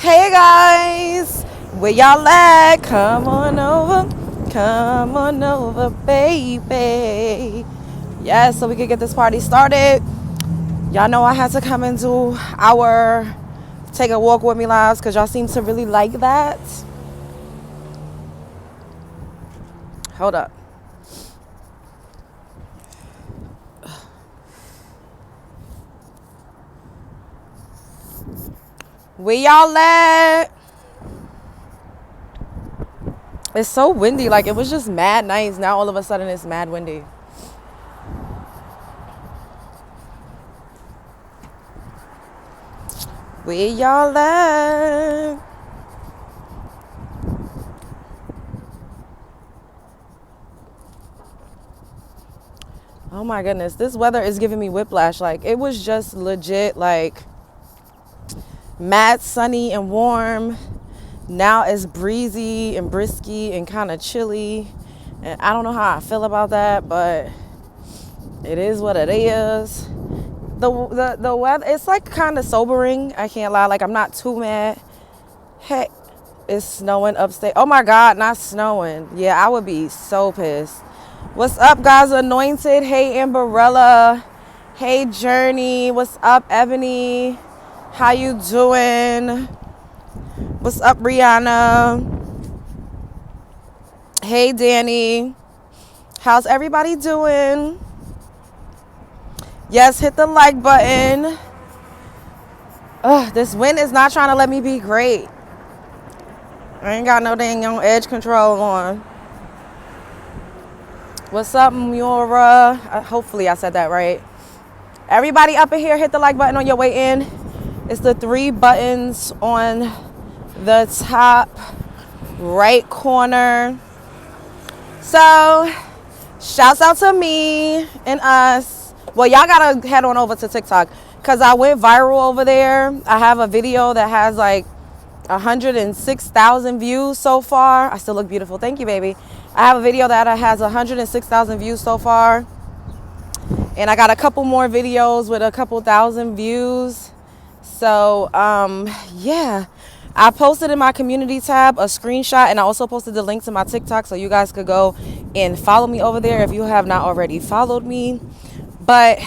Hey guys, where y'all at? Come on over, baby. Yes, so we can get this party started. Y'all know I had to come and do our take a walk with me lives because y'all seem to really like that. Hold up. Where y'all at? It's so windy. Like, it was just mad nice. Now all of a sudden it's mad windy. Where y'all at? Oh my goodness, this weather is giving me whiplash. Like, it was just legit, like, mad sunny and warm. Now it's breezy and brisky and kind of chilly. And I don't know how I feel about that, but it is what it is. The weather, it's like kind of sobering. I can't lie. Like, I'm not too mad. Heck, it's snowing upstate. Oh my God, not snowing. Yeah, I would be so pissed. What's up, guys? Anointed. Hey, Amberella. Hey, Journey. What's up, Ebony? How you doing? What's up, Rihanna? Hey, Danny. How's everybody doing? Yes, hit the like button. Ugh, this wind is not trying to let me be great. I ain't got no dang on edge control on. What's up, Miura? Hopefully I said that right. Everybody up in here, hit the like button on your way in. It's the 3 buttons on the top right corner. So, shouts out to me and us. Well, y'all gotta head on over to TikTok because I went viral over there. I have a video that has like 106,000 views so far. I still look beautiful. Thank you, baby. I have a video that has 106,000 views so far. And I got a couple more videos with a couple thousand views. So, yeah. I posted in my community tab a screenshot, and I also posted the link to my TikTok so you guys could go and follow me over there if you have not already followed me. But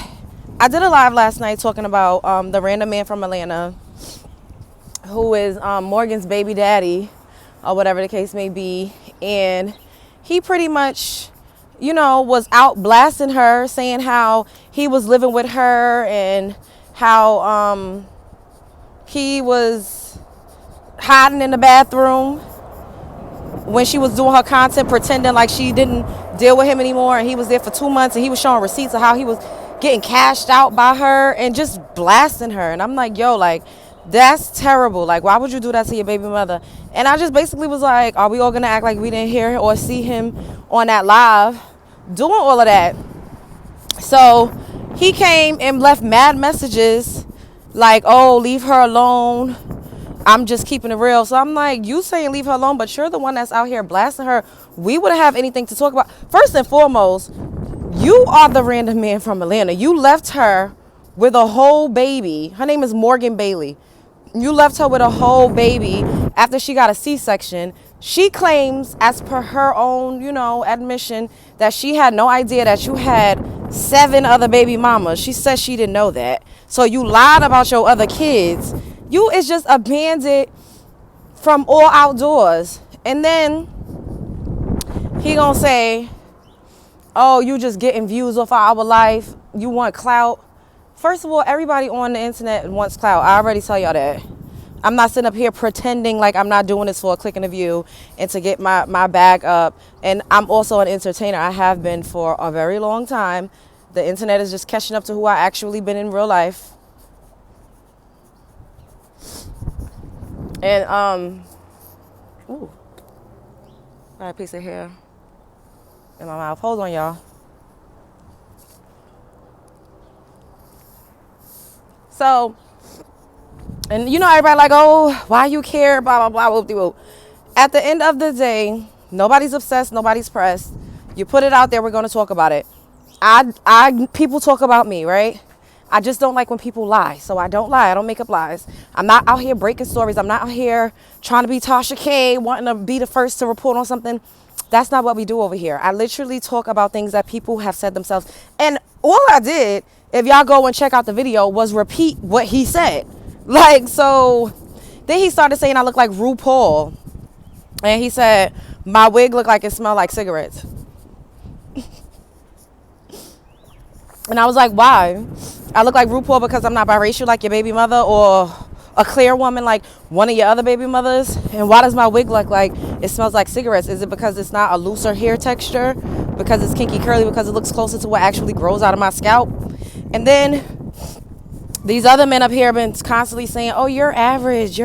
I did a live last night talking about the random man from Atlanta who is Morgan's baby daddy or whatever the case may be. And he pretty much, you know, was out blasting her, saying how he was living with her and how he was hiding in the bathroom when she was doing her content, pretending like she didn't deal with him anymore, and he was there for 2 months, and he was showing receipts of how he was getting cashed out by her and just blasting her. And I'm like, yo, like, that's terrible. Like, why would you do that to your baby mother? And I just basically was like, are we all gonna act like we didn't hear or see him on that live doing all of that? So he came and left mad messages like, oh, leave her alone, I'm just keeping it real. So I'm like, you saying leave her alone, but you're the one that's out here blasting her. We wouldn't have anything to talk about. First and foremost, you are the random man from Atlanta. You left her with a whole baby. Her name is Morgan Bailey. You left her with a whole baby after she got a C-section. She claims, as per her own, you know, admission, that she had no idea that you had 7 other baby mamas. She says she didn't know that. So you lied about your other kids. You is just a bandit from all outdoors. And then he gonna say, oh, you just getting views off our life. You want clout. First of all, everybody on the internet wants clout. I already tell y'all that. I'm not sitting up here pretending like I'm not doing this for a click and a view and to get my bag up. And I'm also an entertainer. I have been for a very long time. The internet is just catching up to who I actually been in real life. And, ooh, got a piece of hair in my mouth. Hold on, y'all. So, and you know, everybody like, oh, why you care, blah, blah, blah, whoop-de-whoop. At the end of the day, nobody's obsessed, nobody's pressed. You put it out there, we're going to talk about it. People talk about me, right? I just don't like when people lie. So I don't lie. I don't make up lies. I'm not out here breaking stories. I'm not out here trying to be Tasha K, wanting to be the first to report on something. That's not what we do over here. I literally talk about things that people have said themselves. And all I did, if y'all go and check out the video, was repeat what he said. Like, so then he started saying I look like RuPaul. And he said, my wig looked like it smelled like cigarettes. And I was like, why? I look like RuPaul because I'm not biracial like your baby mother, or a clear woman like one of your other baby mothers? And why does my wig look like it smells like cigarettes? Is it because it's not a looser hair texture? Because it's kinky curly? Because it looks closer to what actually grows out of my scalp? And then these other men up here have been constantly saying, oh, you're average.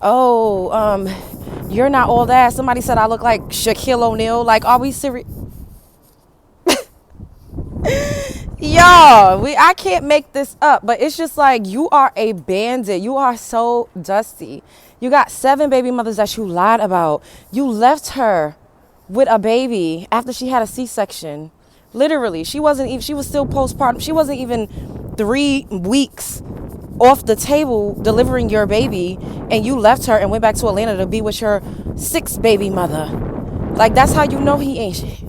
Oh, you're not all that. Somebody said I look like Shaquille O'Neal. Like, are we serious? Y'all, I can't make this up, but it's just like, you are a bandit. You are so dusty. You got 7 baby mothers that you lied about. You left her with a baby after she had a C-section. Literally, she was still postpartum. She wasn't even 3 weeks off the table delivering your baby, and you left her and went back to Atlanta to be with your 6th baby mother. Like, that's how you know he ain't shit.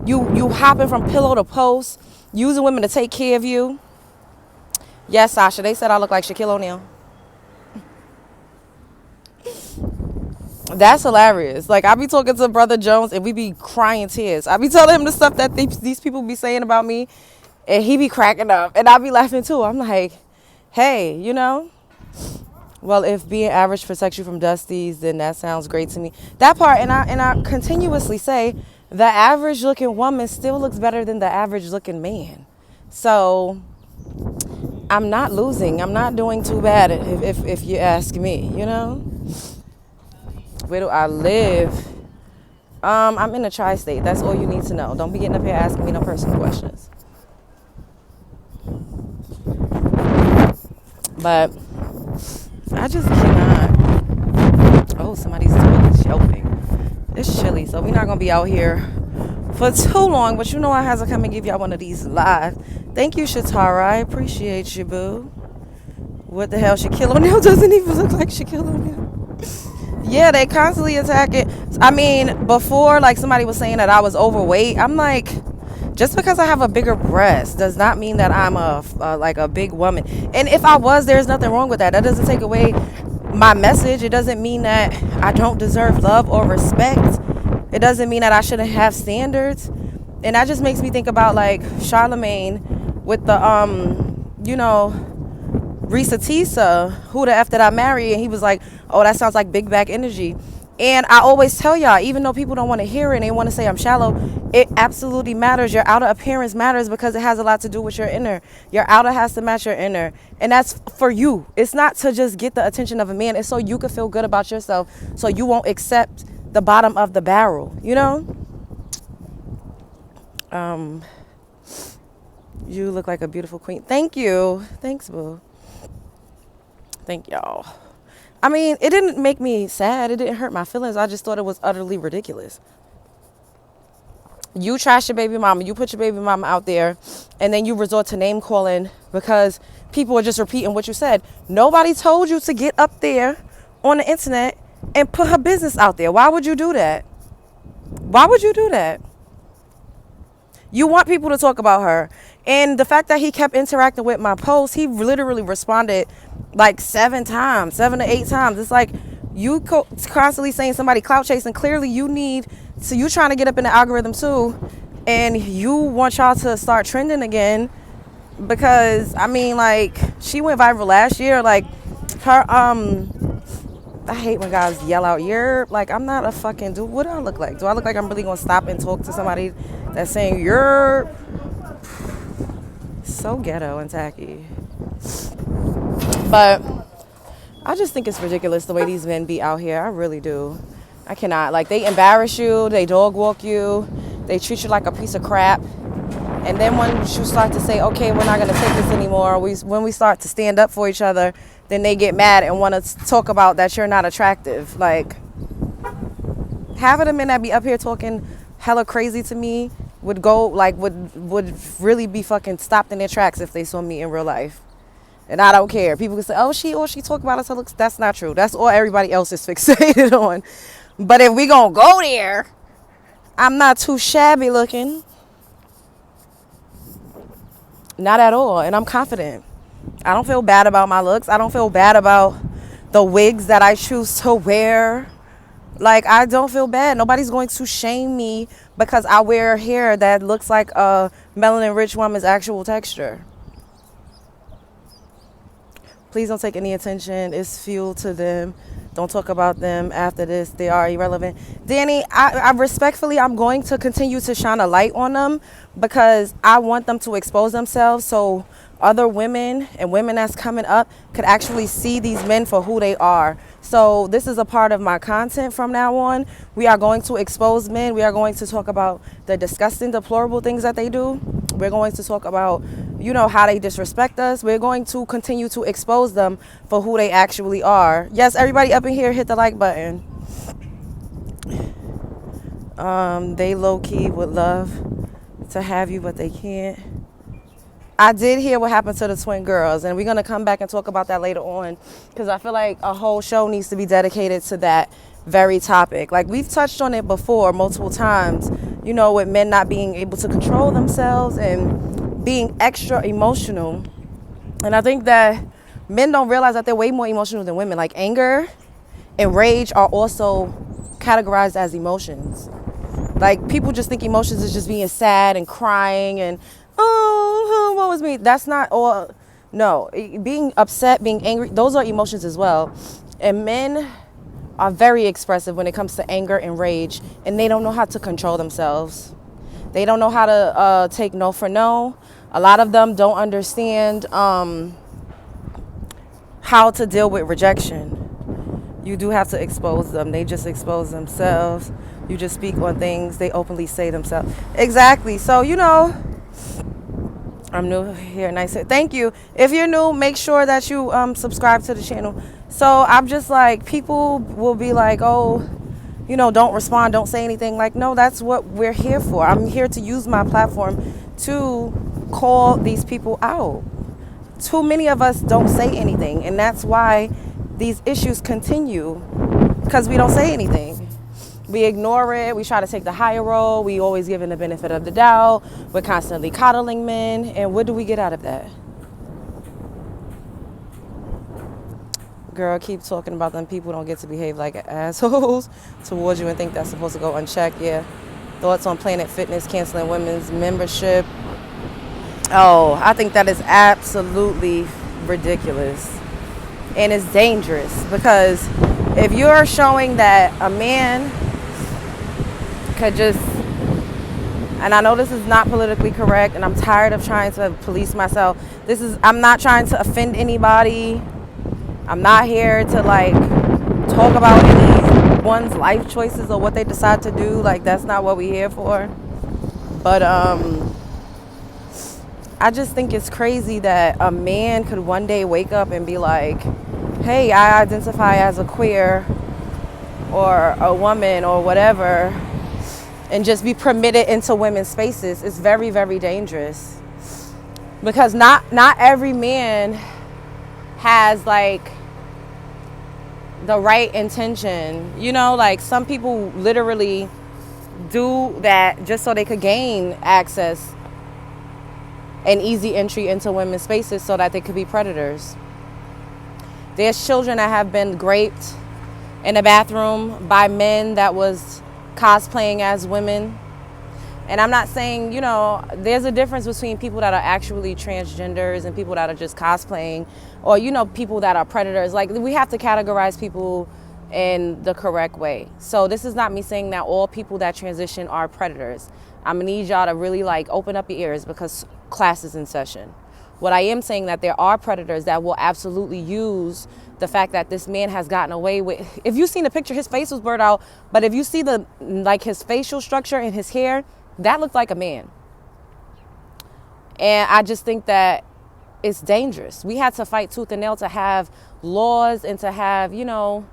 You hopping from pillow to post, using women to take care of you. Yes, Sasha, they said I look like Shaquille O'Neal. That's hilarious. Like, I be talking to Brother Jones and we be crying tears. I be telling him the stuff that these people be saying about me, and he be cracking up, and I be laughing too. I'm like, hey, you know, well, if being average protects you from dusties, then that sounds great to me. That part, and I continuously say, the average looking woman still looks better than the average looking man. So I'm not losing. I'm not doing too bad if you ask me, you know. Where do I live? I'm in a tri-state. That's all you need to know. Don't be getting up here asking me no personal questions. But I just cannot. Oh, somebody's shelving. It's chilly, so we're not going to be out here for too long. But you know I have to come and give y'all one of these live. Thank you, Shatara. I appreciate you, boo. What the hell? Shaquille O'Neal doesn't even look like Shaquille O'Neal. Yeah, they constantly attack it. I mean, before, like, somebody was saying that I was overweight. I'm like, just because I have a bigger breast does not mean that I'm like a big woman. And if I was, there's nothing wrong with that. That doesn't take away my message. It doesn't mean that I don't deserve love or respect. It doesn't mean that I shouldn't have standards. And that just makes me think about, like, Charlemagne with the you know, Risa Tisa, who the F did I marry? And he was like, oh, that sounds like big back energy. And I always tell y'all, even though people don't want to hear it and they want to say I'm shallow, it absolutely matters. Your outer appearance matters because it has a lot to do with your inner. Your outer has to match your inner. And that's for you. It's not to just get the attention of a man. It's so you can feel good about yourself, so you won't accept the bottom of the barrel, you know? You look like a beautiful queen. Thank you. Thanks, boo. Thank y'all. I mean, it didn't make me sad. It didn't hurt my feelings. I just thought it was utterly ridiculous. You trash your baby mama. You put your baby mama out there, and then you resort to name calling because people are just repeating what you said. Nobody told you to get up there on the internet and put her business out there. Why would you do that? Why would you do that? You want people to talk about her. And the fact that he kept interacting with my post, he literally responded like 7 to 8 times. It's like you constantly saying somebody clout chasing. Clearly you trying to get up in the algorithm too. And you want y'all to start trending again. Because, I mean, like, she went viral last year. Like, her, I hate when guys yell out, you're, like, I'm not a fucking dude. What do I look like? Do I look like I'm really going to stop and talk to somebody that's saying, you're so ghetto and tacky? But I just think it's ridiculous the way these men be out here. I really do. I cannot. Like, they embarrass you. They dog walk you. They treat you like a piece of crap. And then when you start to say, okay, we're not going to take this anymore, when we start to stand up for each other, then they get mad and want to talk about that you're not attractive. Like, half of the men that be up here talking hella crazy to me would go like would really be fucking stopped in their tracks if they saw me in real life. And I don't care. People can say, oh, she talk about us. Looks. That's not true. That's all everybody else is fixated on. But if we gonna go there, I'm not too shabby looking. Not at all. And I'm confident. I don't feel bad about my looks. I don't feel bad about the wigs that I choose to wear. Like, I don't feel bad. Nobody's going to shame me because I wear hair that looks like a melanin-rich woman's actual texture. Please don't take any attention. It's fuel to them. Don't talk about them after this. They are irrelevant. Danny, I respectfully, I'm going to continue to shine a light on them because I want them to expose themselves so other women and women that's coming up could actually see these men for who they are. So this is a part of my content from now on. We are going to expose men. We are going to talk about the disgusting, deplorable things that they do. We're going to talk about, you know, how they disrespect us. We're going to continue to expose them for who they actually are. Yes, everybody up in here, hit the like button. They low-key would love to have you, but they can't. I did hear what happened to the twin girls, and we're going to come back and talk about that later on because I feel like a whole show needs to be dedicated to that very topic. Like, we've touched on it before multiple times, you know, with men not being able to control themselves and being extra emotional. And I think that men don't realize that they're way more emotional than women. Like, anger and rage are also categorized as emotions. Like, people just think emotions is just being sad and crying and, oh, what was me? That's not all. No, being upset, being angry, those are emotions as well. And men are very expressive when it comes to anger and rage, and they don't know how to control themselves. They don't know how to take no for no. A lot of them don't understand how to deal with rejection. You do have to expose them. They just expose themselves. You just speak on things they openly say themselves. Exactly. So, you know, I'm new here and I said thank you. If you're new, make sure that you subscribe to the channel. So I'm just like, people will be like, oh, you know, don't respond, don't say anything. Like, no, that's what we're here for. I'm here to use my platform to call these people out. Too many of us don't say anything, and that's why these issues continue, because we don't say anything. We ignore it. We try to take the higher road. We always giving the benefit of the doubt. We're constantly coddling men. And what do we get out of that? Girl, keep talking about them. People don't get to behave like assholes towards you and think that's supposed to go unchecked. Yeah. Thoughts on Planet Fitness canceling women's membership. Oh, I think that is absolutely ridiculous. And it's dangerous because if you're showing that a man could just, and I know this is not politically correct, and I'm tired of trying to police myself. I'm not trying to offend anybody. I'm not here to like talk about anyone's life choices or what they decide to do. Like, that's not what we're here for. But I just think it's crazy that a man could one day wake up and be like, hey, I identify as a queer or a woman or whatever, and just be permitted into women's spaces. Is very, very dangerous, because not every man has like the right intention. You know, like, some people literally do that just so they could gain access and easy entry into women's spaces so that they could be predators. There's children that have been raped in a bathroom by men that was cosplaying as women. And I'm not saying, you know, there's a difference between people that are actually transgenders and people that are just cosplaying, or, you know, people that are predators. Like, we have to categorize people in the correct way. So this is not me saying that all people that transition are predators. I'm gonna need y'all to really like open up your ears because class is in session. What I am saying that there are predators that will absolutely use the fact that this man has gotten away with. If you've seen the picture, his face was blurred out, but if you see the like his facial structure and his hair, that looked like a man. And I just think that it's dangerous. We had to fight tooth and nail to have laws and to have, you know,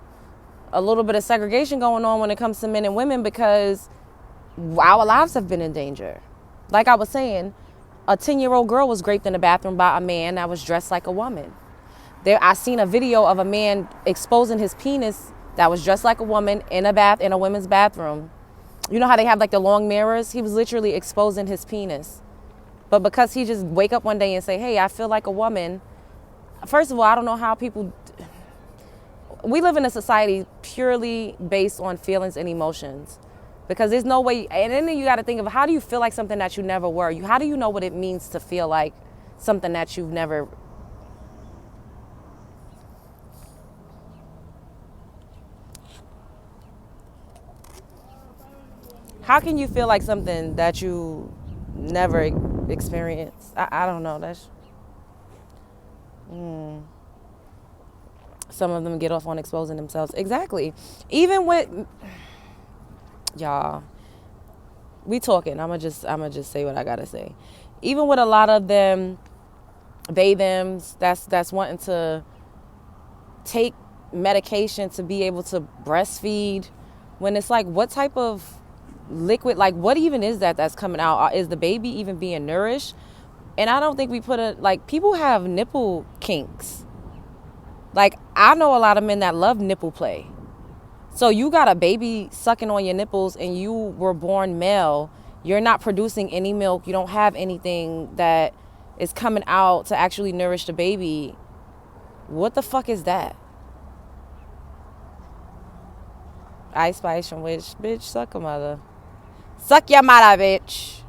a little bit of segregation going on when it comes to men and women, because our lives have been in danger. Like I was saying, a 10-year-old girl was raped in the bathroom by a man that was dressed like a woman. I seen a video of a man exposing his penis that was dressed like a woman in a women's bathroom. You know how they have like the long mirrors? He was literally exposing his penis. But because he just wake up one day and say, hey, I feel like a woman. First of all, I don't know how people, we live in a society purely based on feelings and emotions. Because there's no way, and then you got to think of, how do you feel like something that you never were? How do you know what it means to feel like something that you've never? How can you feel like something that you never experienced? I don't know. Some of them get off on exposing themselves. Exactly. Even with y'all, we talking. I'ma just say what I gotta say. Even with a lot of them, thems that's wanting to take medication to be able to breastfeed, when it's like, what type of liquid, like what even is that's coming out? Is the baby even being nourished? And I don't think we put it, like, people have nipple kinks. Like, I know a lot of men that love nipple play. So you got a baby sucking on your nipples and you were born male. You're not producing any milk. You don't have anything that is coming out to actually nourish the baby. What the fuck is that? Ice Spice from which? Bitch, suck a mother. Suck your mother, bitch.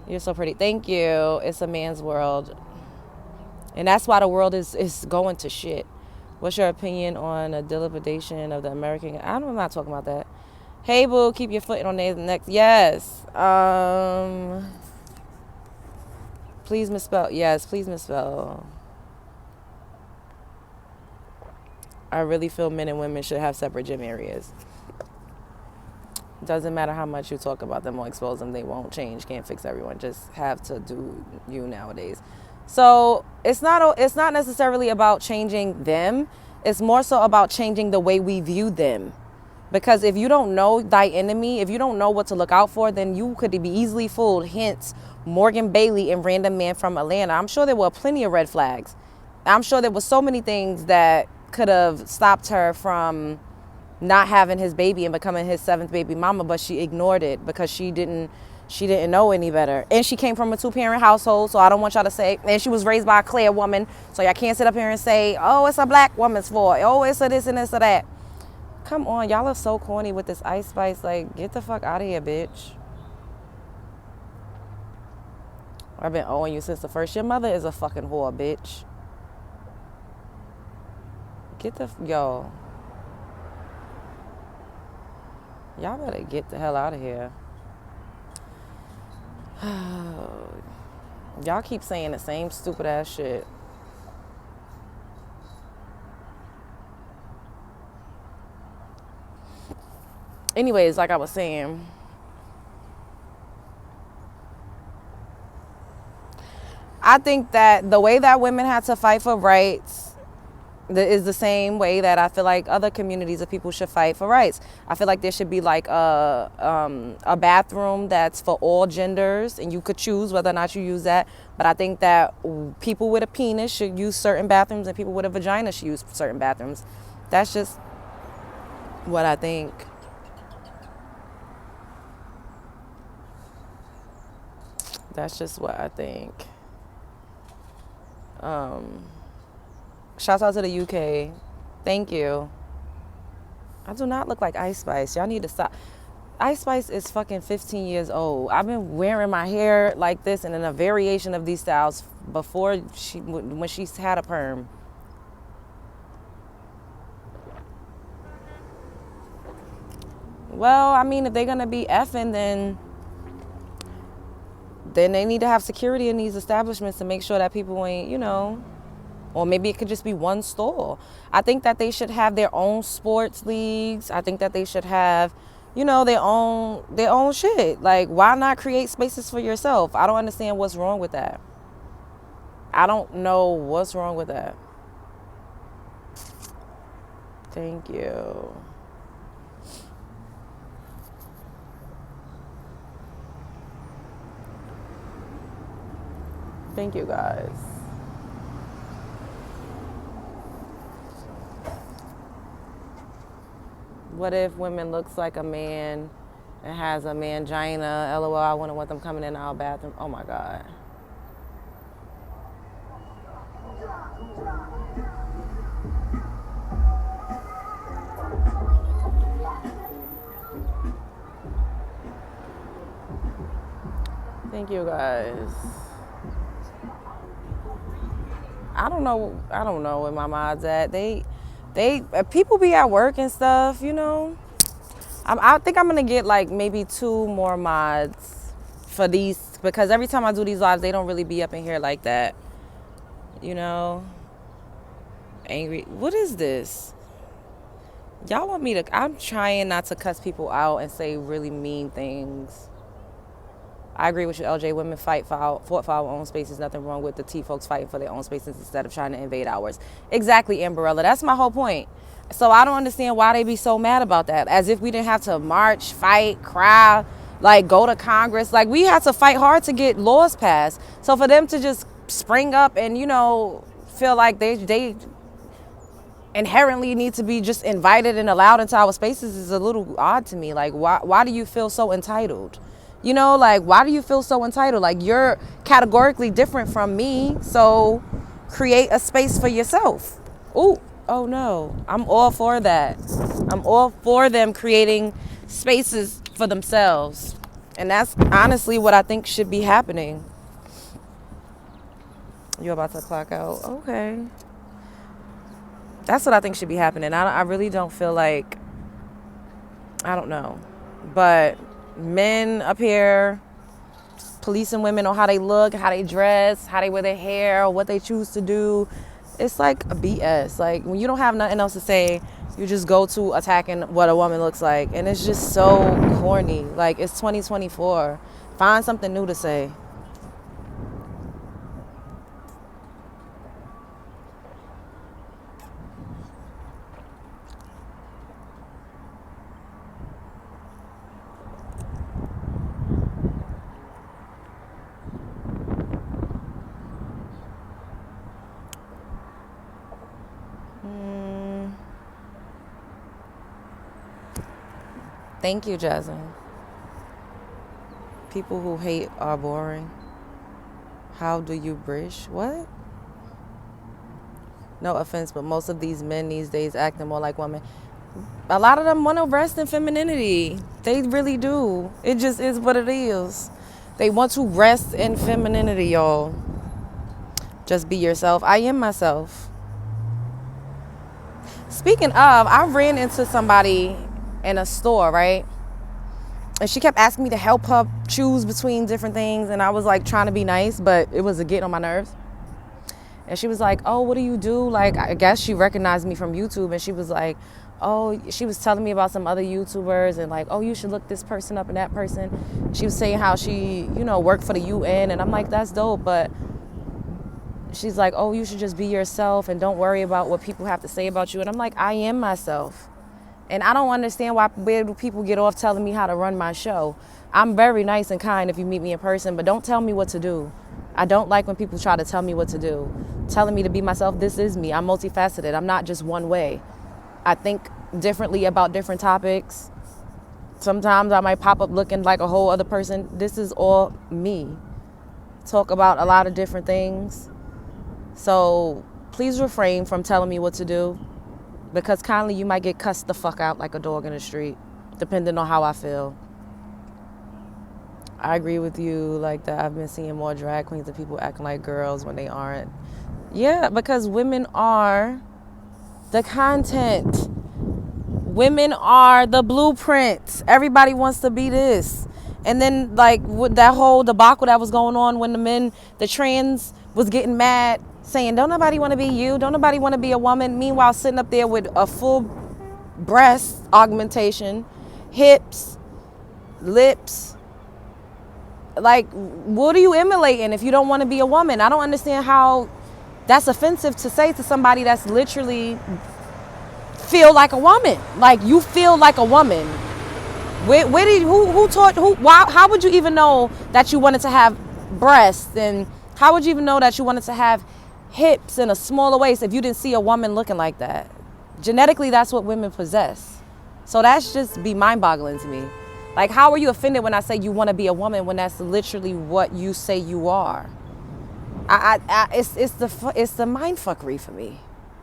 You're so pretty. Thank you. It's a man's world. And that's why the world is going to shit. What's your opinion on a dilapidation of the American? I'm not talking about that. Hey, boo, keep your foot on the next. Yes. Please misspell. Yes, please misspell. I really feel men and women should have separate gym areas. Doesn't matter how much you talk about them or expose them, they won't change. Can't fix everyone. Just have to do you nowadays. So it's not necessarily about changing them. It's more so about changing the way we view them. Because if you don't know thy enemy, if you don't know what to look out for, then you could be easily fooled. Hence, Morgan Bailey and Random Man from Atlanta. I'm sure there were plenty of red flags. I'm sure there were so many things that could have stopped her from not having his baby and becoming his 7th baby mama, but she ignored it because she didn't know any better. And she came from a 2-parent household, so I don't want y'all to say, and she was raised by a clear woman, so y'all can't sit up here and say, oh, it's a black woman's fault. Oh, it's a this and this or that. Come on, y'all are so corny with this Ice Spice. Like, get the fuck out of here, bitch. I've been owing you since the first. Your mother is a fucking whore, bitch. Yo. Y'all better get the hell out of here. Y'all keep saying the same stupid ass shit. Anyways, like I was saying, I think that the way that women had to fight for rights is the same way that I feel like other communities of people should fight for rights. I feel like there should be like a bathroom that's for all genders, and you could choose whether or not you use that. But I think that people with a penis should use certain bathrooms, and people with a vagina should use certain bathrooms. That's just what I think. That's just what I think. Shouts out to the UK. Thank you. I do not look like Ice Spice. Y'all need to stop. Ice Spice is fucking 15 years old. I've been wearing my hair like this and in a variation of these styles before when she had a perm. Well, I mean, if they're gonna be effing, then they need to have security in these establishments to make sure that people ain't, or maybe it could just be one store. I think that they should have their own sports leagues. I think that they should have, their own shit. Like, why not create spaces for yourself? I don't understand what's wrong with that. I don't know what's wrong with that. Thank you. Thank you, guys. What if women looks like a man and has a mangina? LOL, I wouldn't want them coming in our bathroom. Oh my God. Thank you, guys. I don't know where my mods at. They people be at work and stuff, you know. I think I'm gonna get like maybe 2 more mods for these, because every time I do these lives, they don't really be up in here like that, you know. Angry. What is this? Y'all want me to? I'm trying not to cuss people out and say really mean things. I agree with you, LJ. Women fought for our own spaces. Nothing wrong with the T folks fighting for their own spaces instead of trying to invade ours. Exactly, Amberella. That's my whole point. So I don't understand why they be so mad about that. As if we didn't have to march, fight, cry, like go to Congress. Like we had to fight hard to get laws passed. So for them to just spring up and, you know, feel like they inherently need to be just invited and allowed into our spaces is a little odd to me. Like why do you feel so entitled? You know, like, why do you feel so entitled? Like, you're categorically different from me, so create a space for yourself. Ooh, oh no, I'm all for that. I'm all for them creating spaces for themselves. And that's honestly what I think should be happening. You're about to clock out. Okay. That's what I think should be happening. I really don't feel like, I don't know, but men up here policing women on how they look, how they dress, how they wear their hair, what they choose to do. It's like a BS. Like when you don't have nothing else to say, you just go to attacking what a woman looks like, and it's just so corny. Like it's 2024. Find something new to say. Thank you, Jasmine. People who hate are boring. How do you bridge? What? No offense, but most of these men these days acting more like women. A lot of them want to rest in femininity. They really do. It just is what it is. They want to rest in femininity, y'all. Just be yourself. I am myself. Speaking of, I ran into somebody in a store, right? And she kept asking me to help her choose between different things, and I was like trying to be nice, but it was getting on my nerves. And she was like, oh, what do you do? Like, I guess she recognized me from YouTube, and she was like, oh, she was telling me about some other YouTubers and like, oh, you should look this person up and that person. She was saying how she, you know, worked for the UN, and I'm like, that's dope, but she's like, oh, you should just be yourself and don't worry about what people have to say about you. And I'm like, I am myself. And I don't understand where do people get off telling me how to run my show. I'm very nice and kind if you meet me in person, but don't tell me what to do. I don't like when people try to tell me what to do. Telling me to be myself, this is me. I'm multifaceted. I'm not just one way. I think differently about different topics. Sometimes I might pop up looking like a whole other person. This is all me. Talk about a lot of different things. So please refrain from telling me what to do, because kindly you might get cussed the fuck out like a dog in the street, depending on how I feel. I agree with you like that. I've been seeing more drag queens and people acting like girls when they aren't. Yeah, because women are the content. Women are the blueprint. Everybody wants to be this. And then like with that whole debacle that was going on when the trans was getting mad, saying, don't nobody want to be you. Don't nobody want to be a woman. Meanwhile, sitting up there with a full breast augmentation, hips, lips. Like, what are you emulating if you don't want to be a woman? I don't understand how that's offensive to say to somebody that's literally feel like a woman. Like, you feel like a woman. Where did who taught who? Why? How would you even know that you wanted to have breasts, and How would you even know that you wanted to have hips and a smaller waist if you didn't see a woman looking like that? Genetically, that's what women possess. So that's just be mind-boggling to me. Like, how are you offended when I say you want to be a woman when that's literally what you say you are? It's the mind fuckery for me.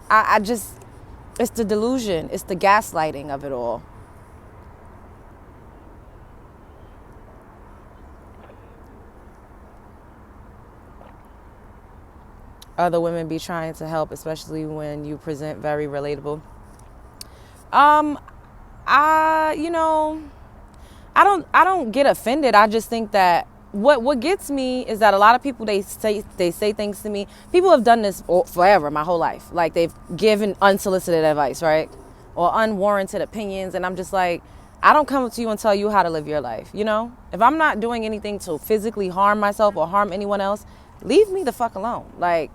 It's the delusion. It's the gaslighting of it all. Other women be trying to help, especially when you present very relatable. I don't get offended. I just think that what gets me is that a lot of people, they say things to me. People have done this forever, my whole life. Like, they've given unsolicited advice, right? Or unwarranted opinions, and I'm just like, I don't come to you and tell you how to live your life, you know? If I'm not doing anything to physically harm myself or harm anyone else, leave me the fuck alone. Like,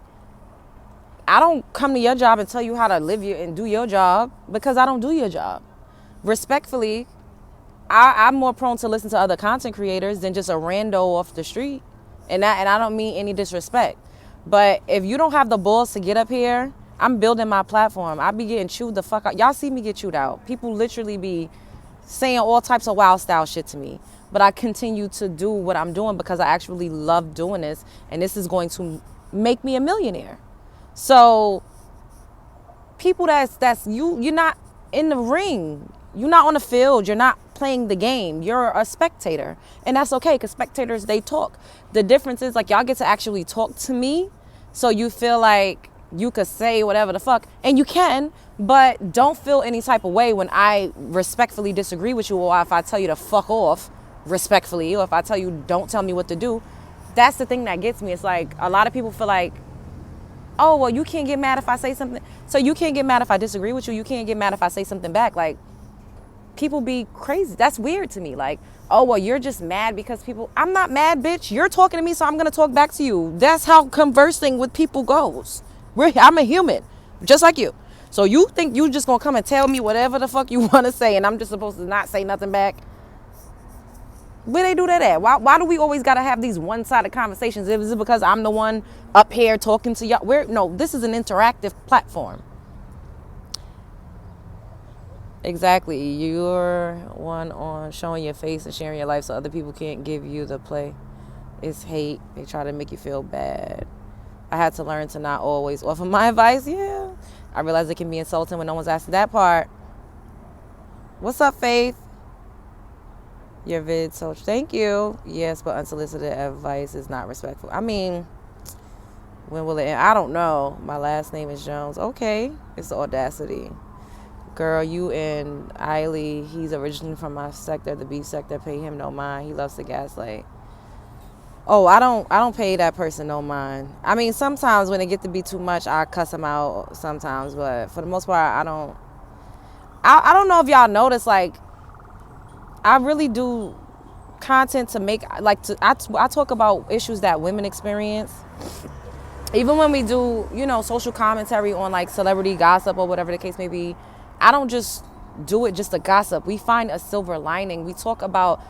I don't come to your job and tell you how to live and do your job, because I don't do your job. Respectfully, I'm more prone to listen to other content creators than just a rando off the street. And I don't mean any disrespect. But if you don't have the balls to get up here, I'm building my platform. I be getting chewed the fuck out. Y'all see me get chewed out. People literally be saying all types of wild style shit to me. But I continue to do what I'm doing because I actually love doing this. And this is going to make me a millionaire. So people you're not in the ring. You're not on the field. You're not playing the game. You're a spectator. And that's okay, because spectators, they talk. The difference is, like, y'all get to actually talk to me, so you feel like you could say whatever the fuck. And you can, but don't feel any type of way when I respectfully disagree with you, or if I tell you to fuck off respectfully, or if I tell you don't tell me what to do. That's the thing that gets me. It's like, a lot of people feel like, oh, well, you can't get mad if I say something. So you can't get mad if I disagree with you. You can't get mad if I say something back. Like, people be crazy. That's weird to me. Like, oh, well, you're just mad because people... I'm not mad, bitch. You're talking to me, so I'm going to talk back to you. That's how conversing with people goes. I'm a human, just like you. So you think you just going to come and tell me whatever the fuck you want to say, and I'm just supposed to not say nothing back? Where they do that at? Why do we always got to have these one-sided conversations? Is it because I'm the one up here talking to y'all? No, this is an interactive platform. Exactly. You're one on showing your face and sharing your life so other people can't give you the play. It's hate. They try to make you feel bad. I had to learn to not always offer my advice. Yeah. I realize it can be insulting when no one's asking that part. What's up, Faith? Your vid, so thank you. Yes, but unsolicited advice is not respectful. I mean, when will it end? I don't know. My last name is Jones. Okay. It's the audacity. Girl, you and Eiley, he's originally from my sector, the B sector. Pay him no mind. He loves to gaslight. Oh, I don't pay that person no mind. I mean, sometimes when it get to be too much, I cuss him out sometimes, but for the most part, I don't know if y'all notice, like, I really do content to make, like, I talk about issues that women experience. Even when we do, social commentary on, like, celebrity gossip or whatever the case may be, I don't just do it just to gossip. We find a silver lining. We talk about,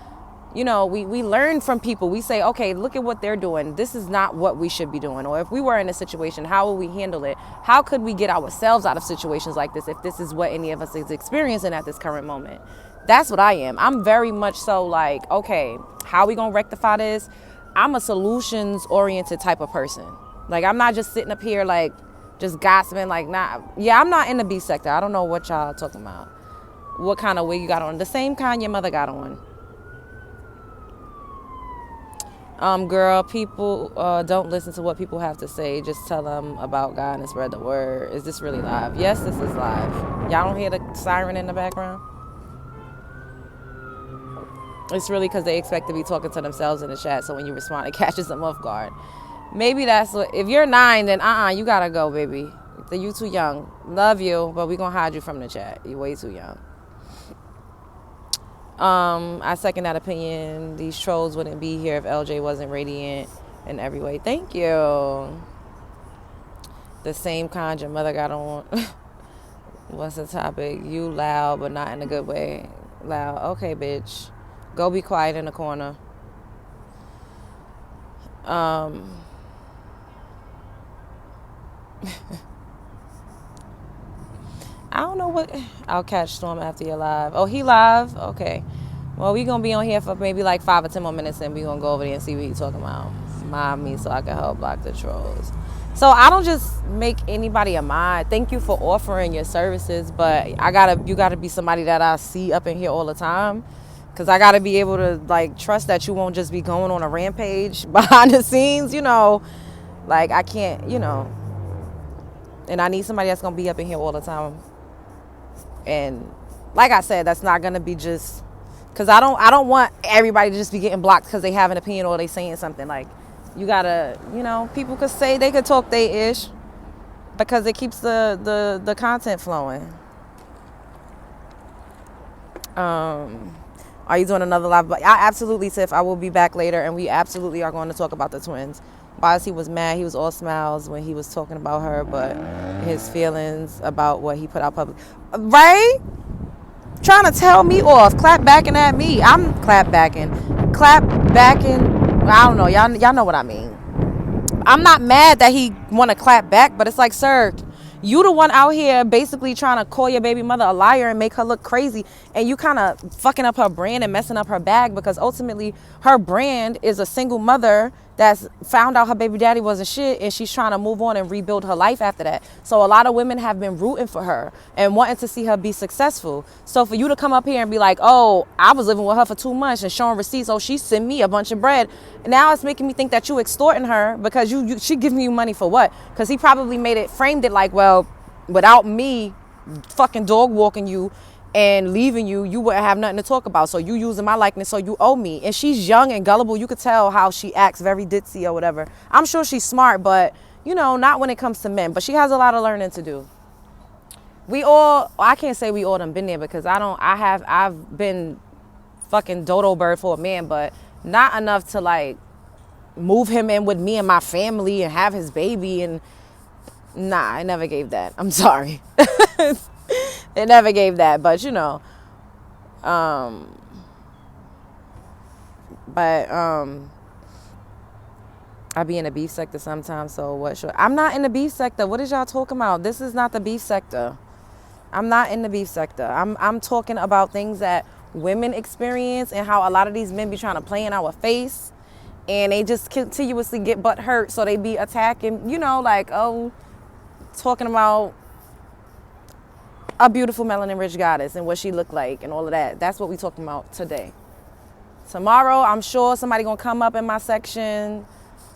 we learn from people. We say, okay, look at what they're doing. This is not what we should be doing. Or if we were in a situation, how will we handle it? How could we get ourselves out of situations like this if this is what any of us is experiencing at this current moment? That's what I am. I'm very much so like, okay, how are we going to rectify this? I'm a solutions-oriented type of person. Like, I'm not just sitting up here, like, just gossiping, like, nah. Yeah, I'm not in the B sector. I don't know what y'all talking about. What kind of wig you got on? The same kind your mother got on. Girl, people don't listen to what people have to say. Just tell them about God and spread the word. Is this really live? Yes, this is live. Y'all don't hear the siren in the background? It's really because they expect to be talking to themselves in the chat, so when you respond, it catches them off guard. Maybe that's what, if you're 9, then you gotta go, baby. You too young. Love you, but we gonna hide you from the chat. You're way too young. I second that opinion. These trolls wouldn't be here if LJ wasn't radiant in every way. Thank you. The same kind your mother got on. What's the topic? You loud, but not in a good way. Loud. Okay, bitch. Go be quiet in the corner. I don't know what. I'll catch Storm after you're live. Oh, he live? Okay. Well, we going to be on here for maybe like 5 or 10 more minutes, and we going to go over there and see what he's talking about. Mind me so I can help block the trolls. So I don't just make anybody a mod. Thank you for offering your services, but you gotta be somebody that I see up in here all the time. Cause I gotta be able to like trust that you won't just be going on a rampage behind the scenes, Like I can't, and I need somebody that's gonna be up in here all the time. And like I said, that's not gonna be just because I don't want everybody to just be getting blocked because they have an opinion or they saying something. Like you gotta, people could say, they could talk they ish because it keeps the content flowing. Are you doing another live? But I absolutely, Tiff, I will be back later, and we absolutely are going to talk about the twins. Boz, he was mad. He was all smiles when he was talking about her, but his feelings about what he put out public. Right? Trying to tell me off, clap backing at me. I'm clap backing. I don't know. Y'all know what I mean. I'm not mad that he want to clap back, but it's like, sir, you the one out here basically trying to call your baby mother a liar and make her look crazy, and you kind of fucking up her brand and messing up her bag, because ultimately her brand is a single mother that's found out her baby daddy wasn't shit, and she's trying to move on and rebuild her life after that. So a lot of women have been rooting for her and wanting to see her be successful. So for you to come up here and be like, oh, I was living with her for 2 months and showing receipts, oh, she sent me a bunch of bread, now it's making me think that you extorting her because she giving you money for what? Because he probably framed it like, well, without me fucking dog walking you and leaving you, you wouldn't have nothing to talk about. So you using my likeness, so you owe me. And she's young and gullible. You could tell how she acts, very ditzy or whatever. I'm sure she's smart, but not when it comes to men. But she has a lot of learning to do. I can't say we all done been there, because I've been fucking dodo bird for a man, but not enough to like move him in with me and my family and have his baby. And nah, I never gave that. I'm sorry. It never gave that, but I be in the beef sector sometimes, so what should I'm not in the beef sector. What is y'all talking about? This is not the beef sector. I'm not in the beef sector. I'm talking about things that women experience and how a lot of these men be trying to play in our face, and they just continuously get butt hurt, so they be attacking, like, oh, talking about a beautiful melanin rich goddess and what she looked like and all of that. That's what we talking about today. Tomorrow, I'm sure somebody gonna come up in my section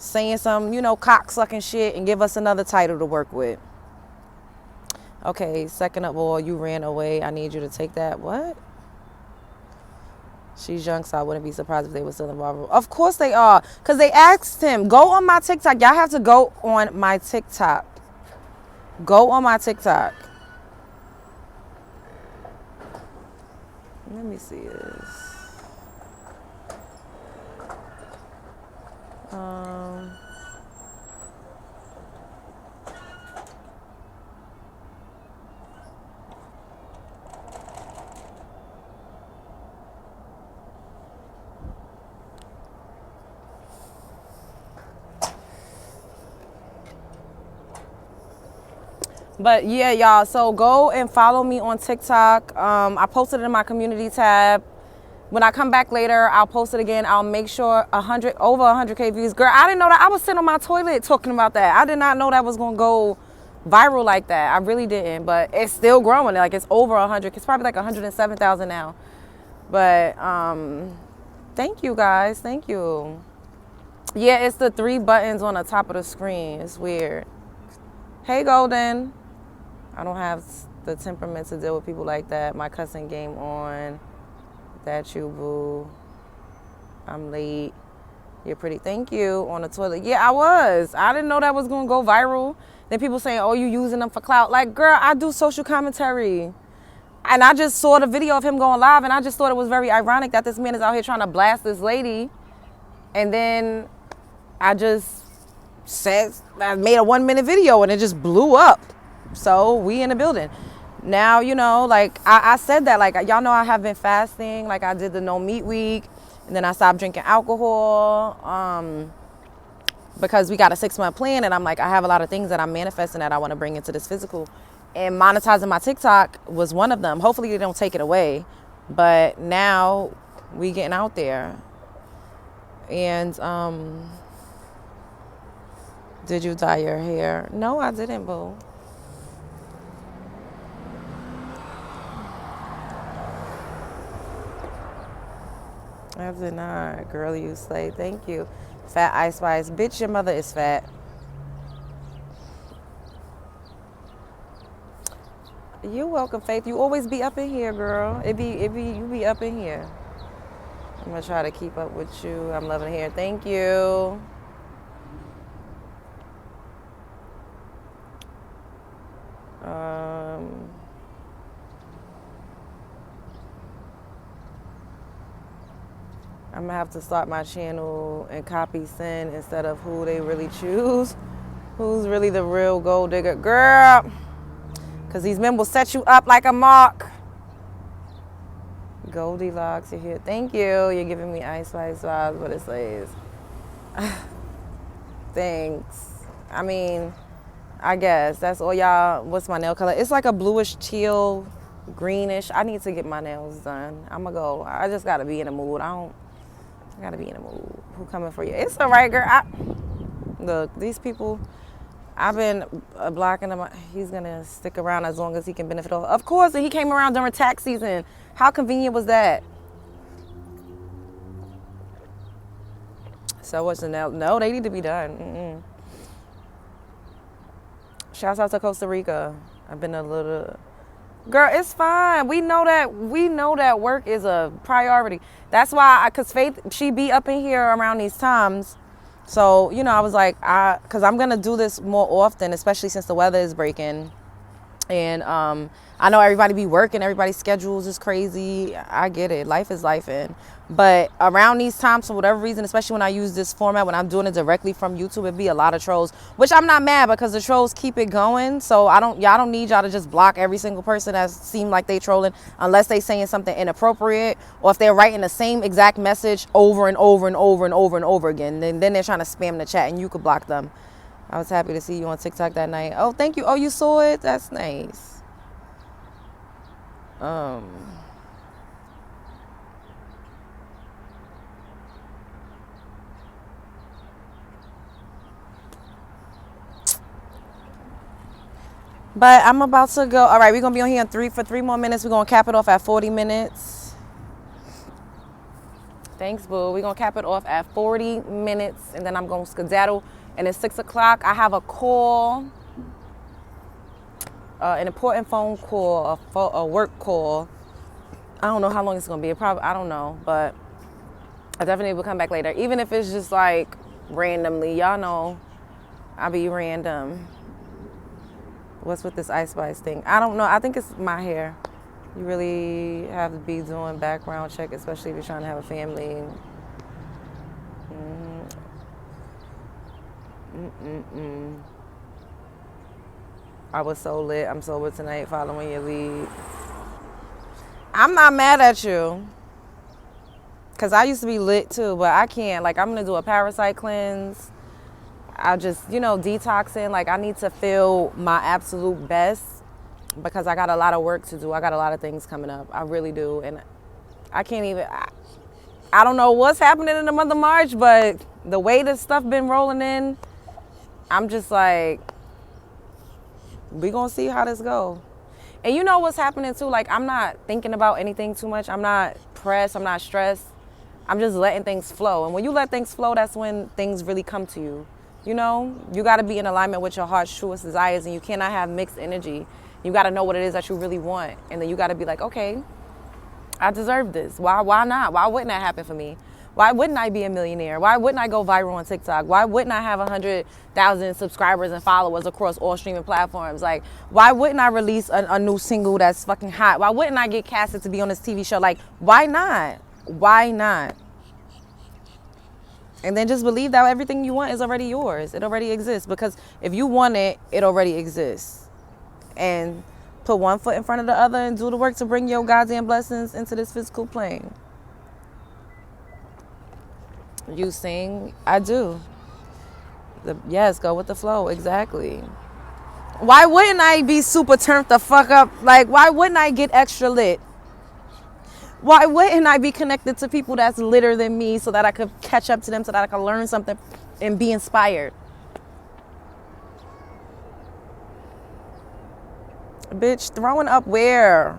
saying some, cock-sucking shit and give us another title to work with. Okay, second of all, you ran away. I need you to take that. What? She's young, so I wouldn't be surprised if they were still involved. Of course they are, because they asked him, go on my TikTok. Y'all have to go on my TikTok. Go on my TikTok. Let me see this. But yeah, y'all, so go and follow me on TikTok. I posted it in my community tab. When I come back later, I'll post it again. I'll make sure over 100K views. Girl, I didn't know that. I was sitting on my toilet talking about that. I did not know that was going to go viral like that. I really didn't, but it's still growing. Like, it's over 100. It's probably like 107,000 now. But thank you, guys. Thank you. Yeah, it's the 3 buttons on the top of the screen. It's weird. Hey, Golden. I don't have the temperament to deal with people like that. My cussing game on. That you, boo. I'm late. You're pretty. Thank you. On the toilet. Yeah, I was. I didn't know that was going to go viral. Then people saying, oh, you using them for clout. Like, girl, I do social commentary. And I just saw the video of him going live, and I just thought it was very ironic that this man is out here trying to blast this lady. And then I just I made a 1-minute video, and it just blew up. So we in the building. Now, like I said that, like, y'all know I have been fasting. Like, I did the no meat week, and then I stopped drinking alcohol. because we got a 6-month plan, and I'm like, I have a lot of things that I'm manifesting that I want to bring into this physical, and monetizing my TikTok was one of them. Hopefully they don't take it away, but now we getting out there. And did you dye your hair? No, I didn't, boo. I did not. Girl, you slay. Thank you. Fat Ice Spice. Bitch, your mother is fat. You're welcome, Faith. You always be up in here, girl. You be up in here. I'm gonna try to keep up with you. I'm loving hair. Thank you. I'm gonna have to start my channel and copy send instead of who they really choose. Who's really the real gold digger? Girl, because these men will set you up like a mark. Goldilocks, you're here. Thank you. You're giving me Ice Spice vibes, but it says. Thanks. I mean, I guess that's all y'all. What's my nail color? It's like a bluish teal, greenish. I need to get my nails done. I'm gonna go. I just gotta be in the mood. I gotta be in the mood. Who coming for you? It's all right, girl. Look, these people, I've been blocking him. He's gonna stick around as long as he can benefit. Of course, and he came around during tax season. How convenient was that? So what's the nail? No, they need to be done. Shouts out to Costa Rica. I've been a little. Girl, it's fine. We know that work is a priority. That's why, cause Faith, she be up in here around these times. So, I was like, cause I'm gonna do this more often, especially since the weather is breaking. And I know everybody be working, everybody's schedules is crazy. I get it. Life is lifing. But around these times, for whatever reason, especially when I use this format, when I'm doing it directly from YouTube, it'd be a lot of trolls, which I'm not mad because the trolls keep it going. So y'all don't need y'all to just block every single person that seem like they trolling unless they saying something inappropriate, or if they're writing the same exact message over and over and over and over and over again. Then they're trying to spam the chat and you could block them. I was happy to see you on TikTok that night. Oh, thank you. Oh, you saw it? That's nice. But I'm about to go. All right, we're going to be on here for 3 more minutes. We're going to cap it off at 40 minutes. Thanks, boo. We're going to cap it off at 40 minutes, and then I'm going to skedaddle. And it's 6 o'clock. I have a call, an important phone call, a work call. I don't know how long it's going to be. I don't know, but I definitely will come back later. Even if it's just like randomly. Y'all know I be random. What's with this Ice Spice thing? I don't know. I think it's my hair. You really have to be doing background check, especially if you're trying to have a family. I was so lit. I'm sober tonight, following your lead. I'm not mad at you. Because I used to be lit too, but I can't. Like, I'm going to do a parasite cleanse. I just, detoxing. Like, I need to feel my absolute best because I got a lot of work to do. I got a lot of things coming up. I really do. And I can't even, I don't know what's happening in the month of March, but the way this stuff been rolling in, I'm just like, we gonna see how this go. And you know what's happening too? Like, I'm not thinking about anything too much. I'm not pressed. I'm not stressed. I'm just letting things flow. And when you let things flow, that's when things really come to you. You got to be in alignment with your heart's truest desires, and you cannot have mixed energy. You got to know what it is that you really want. And then you got to be like, okay, I deserve this. Why not? Why wouldn't that happen for me? Why wouldn't I be a millionaire? Why wouldn't I go viral on TikTok? Why wouldn't I have 100,000 subscribers and followers across all streaming platforms? Like, why wouldn't I release a new single that's fucking hot? Why wouldn't I get casted to be on this TV show? Like, why not? Why not? And then just believe that everything you want is already yours. It already exists. Because if you want it, it already exists. And put one foot in front of the other and do the work to bring your goddamn blessings into this physical plane. You sing? I do. Yes, go with the flow. Exactly. Why wouldn't I be super turned the fuck up? Like, why wouldn't I get extra lit? Why wouldn't I be connected to people that's litter than me so that I could catch up to them, so that I could learn something and be inspired? Bitch, throwing up where?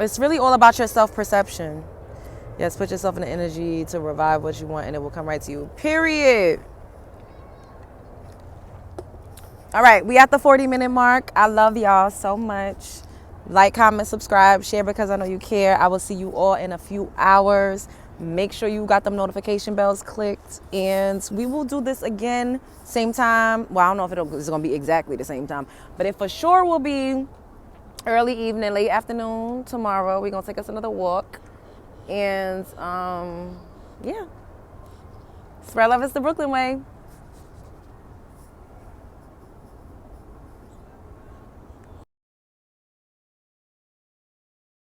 It's really all about your self-perception. Yes, put yourself in the energy to revive what you want and it will come right to you. Period. All right, we at the 40-minute mark. I love y'all so much. Like, comment, subscribe, share because I know you care. I will see you all in a few hours. Make sure you got them notification bells clicked. And we will do this again, same time. Well, I don't know if it's going to be exactly the same time. But it for sure will be early evening, late afternoon tomorrow. We're going to take us another walk. And, yeah. Spread love is the Brooklyn way.